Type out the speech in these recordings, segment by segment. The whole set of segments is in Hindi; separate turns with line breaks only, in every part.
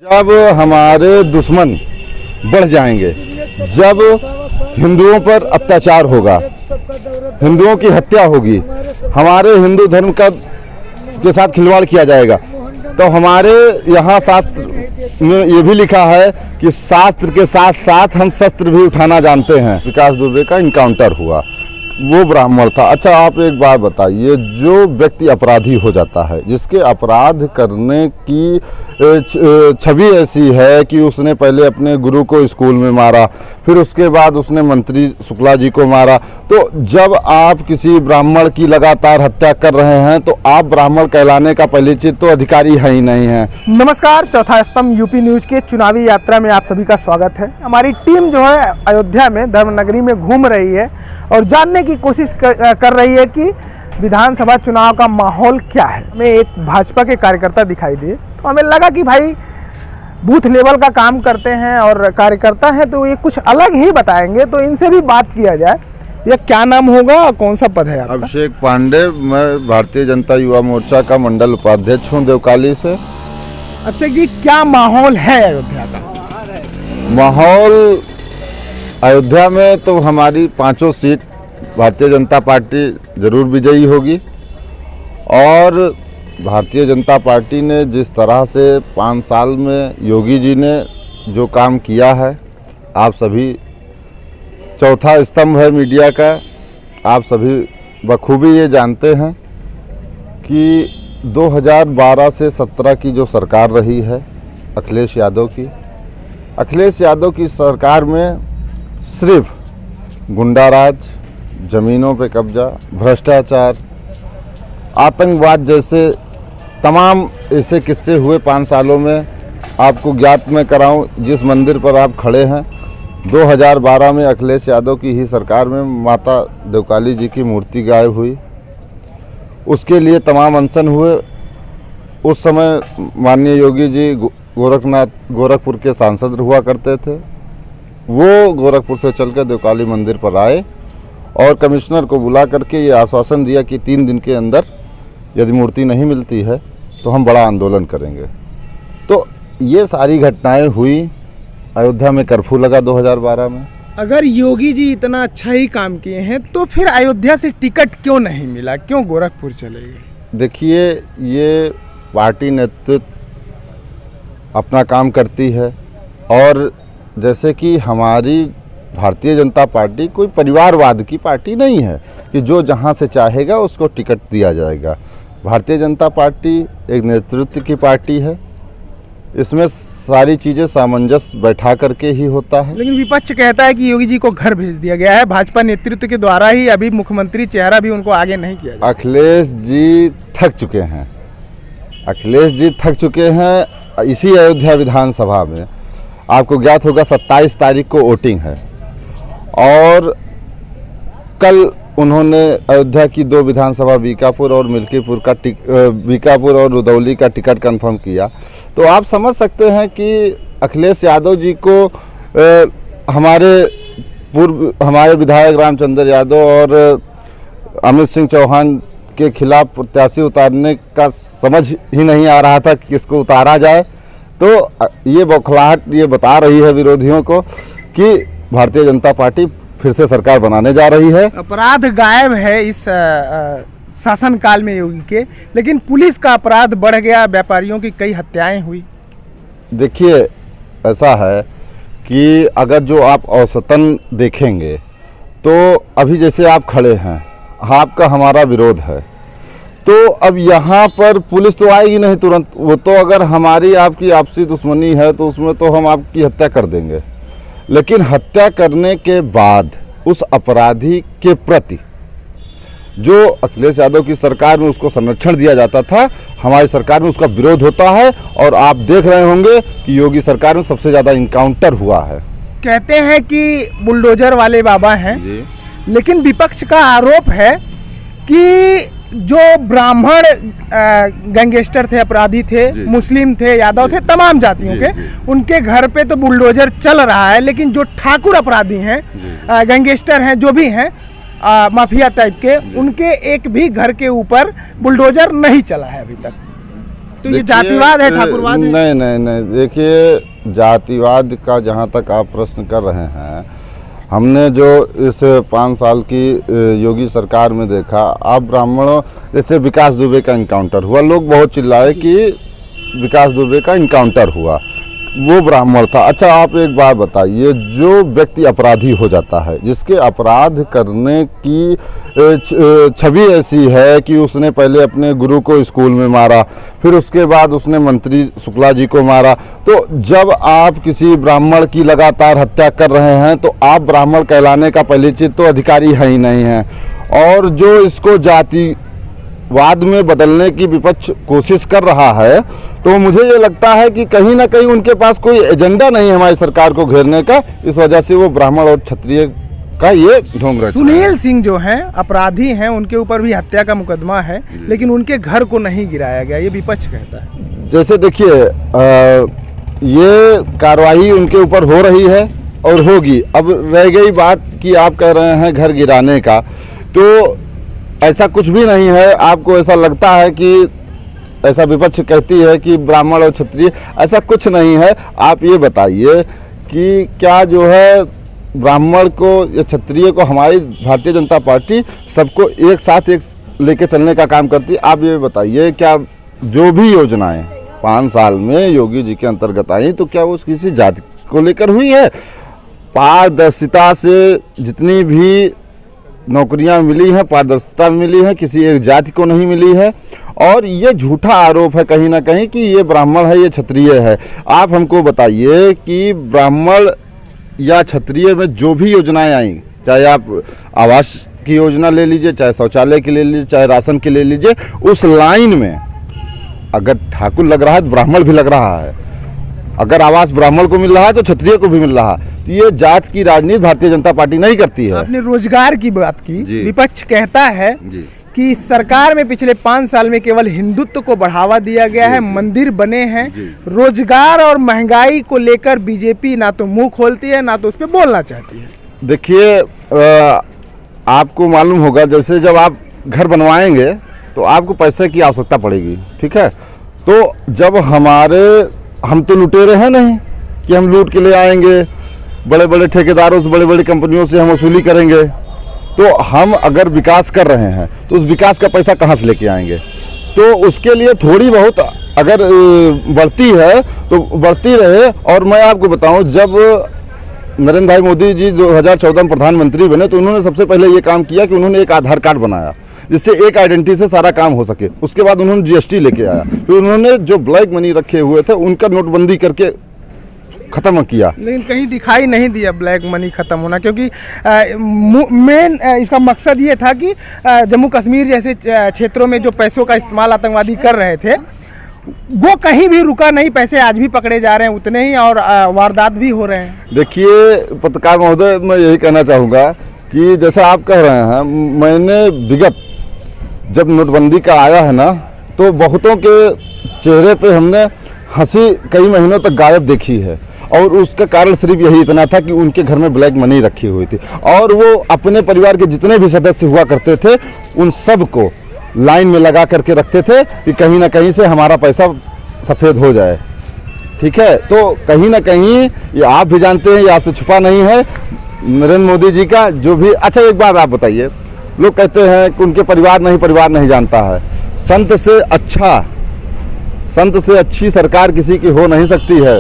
जब हमारे दुश्मन बढ़ जाएंगे, जब हिंदुओं पर अत्याचार होगा, हिंदुओं की हत्या होगी, हमारे हिंदू धर्म के साथ खिलवाड़ किया जाएगा, तो हमारे यहाँ शास्त्र में ये भी लिखा है कि शास्त्र के साथ साथ हम शस्त्र भी उठाना जानते हैं। विकास दुबे का इनकाउंटर हुआ, वो ब्राह्मण था। अच्छा, आप एक बात बताइए, जो व्यक्ति अपराधी हो जाता है, जिसके अपराध करने की छवि ऐसी है कि उसने पहले अपने गुरु को स्कूल में मारा, फिर उसके बाद उसने मंत्री शुक्ला जी को मारा, तो जब आप किसी ब्राह्मण की लगातार हत्या कर रहे हैं तो आप ब्राह्मण कहलाने का परिचित तो अधिकारी है ही नहीं है।
नमस्कार, चौथा स्तंभ यूपी न्यूज के चुनावी यात्रा में आप सभी का स्वागत है। हमारी टीम जो है अयोध्या में धर्मनगरी में घूम रही है और जानने की कोशिश कर रही है कि विधानसभा चुनाव का माहौल क्या है। हमें एक भाजपा के कार्यकर्ता दिखाई दिए तो हमें लगा कि भाई बूथ लेवल का काम करते हैं और कार्यकर्ता हैं तो ये कुछ अलग ही बताएंगे, तो इनसे भी बात किया जाए। ये क्या नाम होगा और कौन सा पद है आपका?
अभिषेक पांडे, मैं भारतीय जनता युवा मोर्चा का मंडल उपाध्यक्ष हूँ देवकाली से।
अभिषेक जी, क्या माहौल है अयोध्या का?
माहौल अयोध्या में तो हमारी 5 सीट भारतीय जनता पार्टी जरूर विजयी होगी, और भारतीय जनता पार्टी ने जिस तरह से 5 साल में योगी जी ने जो काम किया है, आप सभी चौथा स्तंभ है मीडिया का, आप सभी बखूबी ये जानते हैं कि 2012 से 17 की जो सरकार रही है अखिलेश यादव की सरकार में सिर्फ गुंडाराज, ज़मीनों पे कब्जा, भ्रष्टाचार, आतंकवाद जैसे तमाम ऐसे किस्से हुए 5 सालों में। आपको ज्ञात मैं कराऊं, जिस मंदिर पर आप खड़े हैं, 2012 में अखिलेश यादव की ही सरकार में माता देवकाली जी की मूर्ति गायब हुई। उसके लिए तमाम अनशन हुए। उस समय माननीय योगी जी गोरखपुर के सांसद हुआ करते थे। वो गोरखपुर से चलकर देवकाली मंदिर पर आए और कमिश्नर को बुला करके ये आश्वासन दिया कि 3 दिन के अंदर यदि मूर्ति नहीं मिलती है तो हम बड़ा आंदोलन करेंगे। तो ये सारी घटनाएं हुई। अयोध्या में कर्फ्यू लगा 2012 में।
अगर योगी जी इतना अच्छा ही काम किए हैं तो फिर अयोध्या से टिकट क्यों नहीं मिला, क्यों गोरखपुर चले गए?
देखिए, ये पार्टी नेतृत्व अपना काम करती है, और जैसे कि हमारी भारतीय जनता पार्टी कोई परिवारवाद की पार्टी नहीं है कि जो जहां से चाहेगा उसको टिकट दिया जाएगा। भारतीय जनता पार्टी एक नेतृत्व की पार्टी है, इसमें सारी चीज़ें सामंजस्य बैठा करके ही होता है।
लेकिन विपक्ष कहता है कि योगी जी को घर भेज दिया गया है भाजपा नेतृत्व के द्वारा ही, अभी मुख्यमंत्री चेहरा भी उनको आगे नहीं किया गया।
अखिलेश जी थक चुके हैं। इसी अयोध्या विधानसभा में आपको ज्ञात होगा 27 तारीख को वोटिंग है, और कल उन्होंने अयोध्या की 2 विधानसभा बीकापुर और बीकापुर और रुदौली का टिकट कंफर्म किया। तो आप समझ सकते हैं कि अखिलेश यादव जी को हमारे विधायक रामचंद्र यादव और अमित सिंह चौहान के खिलाफ प्रत्याशी उतारने का समझ ही नहीं आ रहा था कि किसको उतारा जाए। तो ये बौखलाहट ये बता रही है विरोधियों को कि भारतीय जनता पार्टी फिर से सरकार बनाने जा रही है। अपराध
गायब है इस शासनकाल में योगी के, लेकिन पुलिस का अपराध बढ़ गया, व्यापारियों की कई हत्याएं हुई। देखिए,
ऐसा है कि अगर जो आप औसतन देखेंगे तो अभी जैसे आप खड़े हैं, आपका हमारा विरोध है, तो अब यहाँ पर पुलिस तो आएगी नहीं तुरंत। वो तो अगर हमारी आपकी आपसी दुश्मनी है तो उसमें तो हम आपकी हत्या कर देंगे, लेकिन हत्या करने के बाद उस अपराधी के प्रति जो अखिलेश यादव की सरकार में उसको संरक्षण दिया जाता था, हमारी सरकार में उसका विरोध होता है। और आप देख रहे होंगे कि योगी सरकार में सबसे ज़्यादा इनकाउंटर हुआ है।
कहते हैं कि बुलडोजर वाले बाबा हैं, लेकिन विपक्ष का आरोप है कि जो ब्राह्मण गैंगस्टर थे, अपराधी थे, मुस्लिम थे, यादव थे, तमाम जातियों के, उनके घर पे तो बुलडोजर चल रहा है, लेकिन जो ठाकुर अपराधी हैं, गैंगस्टर हैं, जो भी हैं माफिया टाइप के, उनके एक भी घर के ऊपर बुलडोजर नहीं चला है अभी तक। तो ये
देखिए,
जातिवाद है, ठाकुरवाद है?
नहीं नहीं नहीं, देखिए जातिवाद का जहाँ तक आप प्रश्न कर रहे हैं, हमने जो इस 5 साल की योगी सरकार में देखा, अब ब्राह्मणों जैसे विकास दुबे का इनकाउंटर हुआ, लोग बहुत चिल्लाए कि विकास दुबे का इनकाउंटर हुआ, वो ब्राह्मण था। अच्छा आप एक बात बताइए, जो व्यक्ति अपराधी हो जाता है, जिसके अपराध करने की छवि ऐसी है कि उसने पहले अपने गुरु को स्कूल में मारा, फिर उसके बाद उसने मंत्री शुक्ला जी को मारा, तो जब आप किसी ब्राह्मण की लगातार हत्या कर रहे हैं तो आप ब्राह्मण कहलाने का पहली चीज तो अधिकारी है ही नहीं है। और जो इसको जातिवाद में बदलने की विपक्ष कोशिश कर रहा है, तो मुझे ये लगता है कि कहीं ना कहीं उनके पास कोई एजेंडा नहीं है हमारी सरकार को घेरने का, इस वजह से वो ब्राह्मण और क्षत्रिय का ये ढोंग रचा है।
सुनील सिंह जो हैं अपराधी हैं, उनके ऊपर भी हत्या का मुकदमा है, लेकिन उनके घर को नहीं गिराया गया, ये विपक्ष कहता है।
जैसे देखिए, ये कार्रवाई उनके ऊपर हो रही है और होगी। अब रह गई बात कि आप कह रहे हैं घर गिराने का, तो ऐसा कुछ भी नहीं है। आपको ऐसा लगता है कि ऐसा विपक्ष कहती है कि ब्राह्मण और क्षत्रिय, ऐसा कुछ नहीं है। आप ये बताइए कि क्या जो है ब्राह्मण को या क्षत्रिय को हमारी भारतीय जनता पार्टी सबको एक साथ एक लेके चलने का काम करती है? आप ये बताइए, क्या जो भी योजनाएं 5 साल में योगी जी के अंतर्गत आई, तो क्या वो किसी जाति को लेकर हुई है? पारदर्शिता से जितनी भी नौकरियां मिली हैं, पारदर्शिता मिली है, किसी एक जाति को नहीं मिली है। और ये झूठा आरोप है कहीं ना कहीं कि ये ब्राह्मण है, ये क्षत्रिय है। आप हमको बताइए कि ब्राह्मण या क्षत्रिय में जो भी योजनाएं आई, चाहे आप आवास की योजना ले लीजिए, चाहे शौचालय की ले लीजिए, चाहे राशन की ले लीजिए, उस लाइन में अगर ठाकुर लग रहा है तो ब्राह्मण भी लग रहा है। अगर आवास ब्राह्मण को मिल रहा है तो क्षत्रिय को भी मिल रहा है। तो ये जात की राजनीति भारतीय जनता पार्टी नहीं करती है।
आपने रोजगार की बात की, विपक्ष कहता है
जी।
कि सरकार में पिछले 5 साल में केवल हिंदुत्व को बढ़ावा दिया गया है, मंदिर बने हैं, रोजगार और महंगाई को लेकर बीजेपी ना तो मुंह खोलती है ना तो उस पर बोलना चाहती है।
देखिए, आपको मालूम होगा, जैसे जब आप घर बनवाएंगे तो आपको पैसे की आवश्यकता पड़ेगी, ठीक है? तो जब हम तो लुटेरे हैं नहीं कि हम लूट के ले आएंगे, बड़े बड़े ठेकेदारों से, बड़ी बड़ी कंपनियों से हम वसूली करेंगे। तो हम अगर विकास कर रहे हैं तो उस विकास का पैसा कहाँ से लेके आएंगे? तो उसके लिए थोड़ी बहुत अगर बढ़ती है तो बढ़ती रहे। और मैं आपको बताऊं, जब नरेंद्र भाई मोदी जी 2014 में प्रधानमंत्री बने तो उन्होंने सबसे पहले ये काम किया कि उन्होंने एक आधार कार्ड बनाया जिससे एक आइडेंटिटी से सारा काम हो सके। उसके बाद उन्होंने जीएसटी लेके आया, तो उन्होंने जो ब्लैक मनी रखे हुए थे उनका नोटबंदी करके खत्म किया।
लेकिन कहीं दिखाई नहीं दिया ब्लैक मनी खत्म होना, क्योंकि मेन इसका मकसद ये था कि जम्मू कश्मीर जैसे क्षेत्रों में जो पैसों का इस्तेमाल आतंकवादी कर रहे थे वो कहीं भी रुका नहीं, पैसे आज भी पकड़े जा रहे हैं उतने ही, और वारदात भी हो रहे हैं।
देखिए पत्रकार महोदय, मैं यही कहना चाहूँगा कि जैसा आप कह रहे हैं, मैंने विगत जब नोटबंदी का आया है ना, तो बहुतों के चेहरे पे हमने हंसी कई महीनों तक गायब देखी है। और उसका कारण सिर्फ यही इतना था कि उनके घर में ब्लैक मनी रखी हुई थी, और वो अपने परिवार के जितने भी सदस्य हुआ करते थे उन सब को लाइन में लगा करके रखते थे कि कहीं ना कहीं से हमारा पैसा सफ़ेद हो जाए, ठीक है? तो कहीं ना कहीं ये आप भी जानते हैं, ये आपसे छुपा नहीं है, नरेंद्र मोदी जी का जो भी। अच्छा एक बात आप बताइए, लोग कहते हैं कि उनके परिवार नहीं जानता है। संत से अच्छी सरकार किसी की हो नहीं सकती है।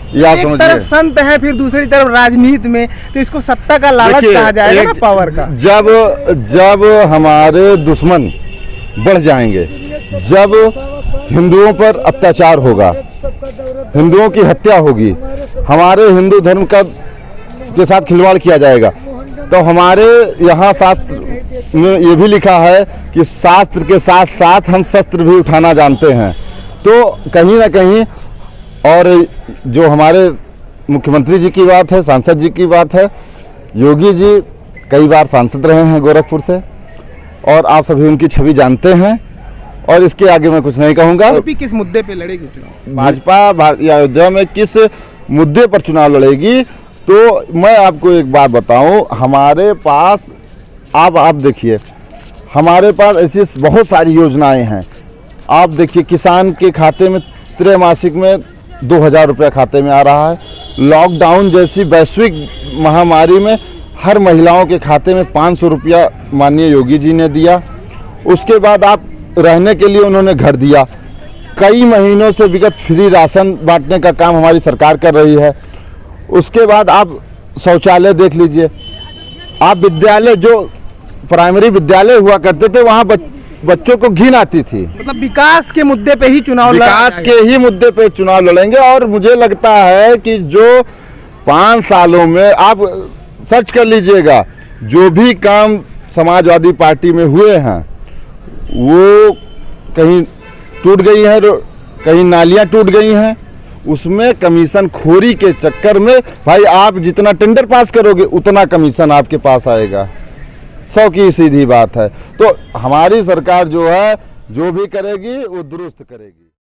एक तरफ संत है, फिर दूसरी तरफ राजनीति में, तो इसको सत्ता का लालच कहा जाएगा ना, पावर का।
जब हमारे दुश्मन बढ़ जाएंगे, जब हिंदुओं पर अत्याचार होगा, हिंदुओं की हत्या होगी, हमारे हिंदू धर्म के साथ खिलवाड़ किया जाएगा, तो हमारे यहाँ शास्त्र में ये भी लिखा है कि शास्त्र के साथ साथ हम शस्त्र भी उठाना जानते हैं। तो कहीं ना कहीं, और जो हमारे मुख्यमंत्री जी की बात है, सांसद जी की बात है, योगी जी कई बार सांसद रहे हैं गोरखपुर से, और आप सभी उनकी छवि जानते हैं, और इसके आगे मैं कुछ नहीं कहूँगा।
किस मुद्दे पे लड़ेगी चुनाव?
भाजपा अयोध्या में किस मुद्दे पर चुनाव लड़ेगी, तो मैं आपको एक बात बताऊं, हमारे पास आप देखिए, हमारे पास ऐसी बहुत सारी योजनाएं हैं। आप देखिए किसान के खाते में त्रैमासिक में 2000 रुपया खाते में आ रहा है। लॉकडाउन जैसी वैश्विक महामारी में हर महिलाओं के खाते में 500 रुपया माननीय योगी जी ने दिया। उसके बाद आप रहने के लिए उन्होंने घर दिया। कई महीनों से विगत फ्री राशन बांटने का काम हमारी सरकार कर रही है। उसके बाद आप शौचालय देख लीजिए। आप विद्यालय जो प्राइमरी विद्यालय हुआ करते थे वहाँ बच्चों को घिन आती थी।
मतलब विकास के मुद्दे पे ही चुनाव
विकास के ही मुद्दे पे चुनाव लड़ेंगे। और मुझे लगता है कि जो 5 सालों में आप सर्च कर लीजिएगा, जो भी काम समाजवादी पार्टी में हुए हैं वो कहीं टूट गई है, कहीं नालियां टूट गई हैं। उसमें कमीशन खोरी के चक्कर में भाई आप जितना टेंडर पास करोगे उतना कमीशन आपके पास आएगा। 100 की सीधी बात है। तो हमारी सरकार जो है जो भी करेगी वो दुरुस्त करेगी।